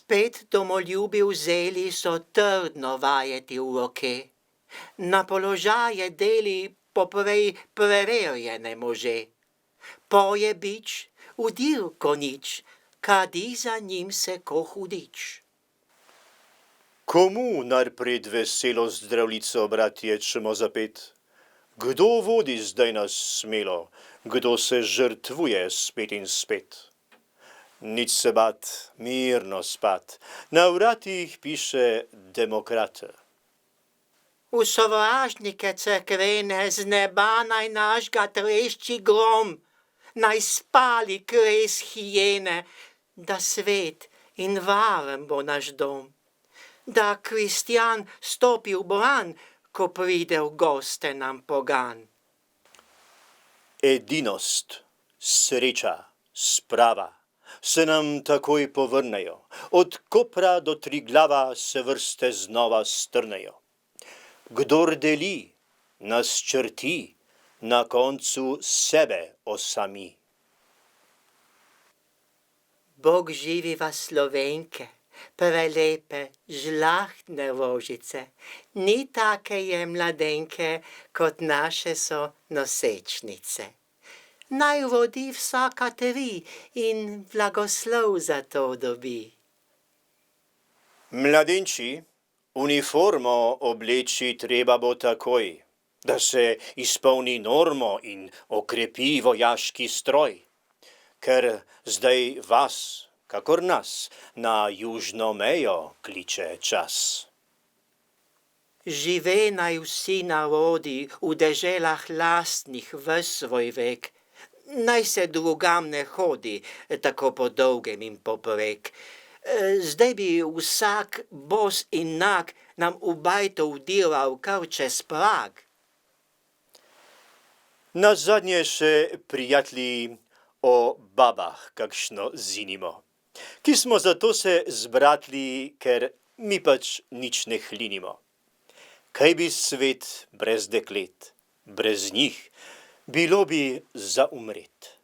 Spet domoljubi vzeli so trdno vajeti v roke. Na položaje deli poprej preverjene može. Poje bič, udir konič, kadi za njim se ko hudič. Komu najpred veselo zdravljico, bratje, čemo zapet? Kdo vodi zdaj nas smelo, kdo se žrtvuje spet in spet? Nič se bat, mirno spat, na vratih piše demokrat. V sovražnike cerkvene z neba naj našga trešči grom, naj spali kres hijene, da svet in varen bo naš dom. Da kristjan stopi v bran, ko pride v goste nam pogan. Edinost, sreča, sprava se nam takoj povrnejo, od Kopra do Triglava se vrste znova strnejo. Kdor deli, nas črti, na koncu sebe osami. Bog živi vas Slovenke, prelepe, žlahtne rožice, ni take je mladenke, kot naše so nosečnice. Naj rodi vsaka 3 in blagoslov za to dobi. Mladenči, uniformo obleči treba bo takoj, da se izpolni normo in okrepi vojaški stroj. Ker zdaj vas, kakor nas, na južno mejo kliče čas. Žive naj vsi narodi v deželah lastnih ves svoj vek, naj se drugam ne hodi, tako po dolgem in poprek. Zdaj bi vsak bos in nag nam v bajto vdiral kar čez prag. Nazadnje še, prijatelji, o babah kakšno zinimo, ki smo zato se zbratli, ker mi pač nič ne hlinimo. Kaj bi svet brez deklet, brez njih, bilo bi za umret.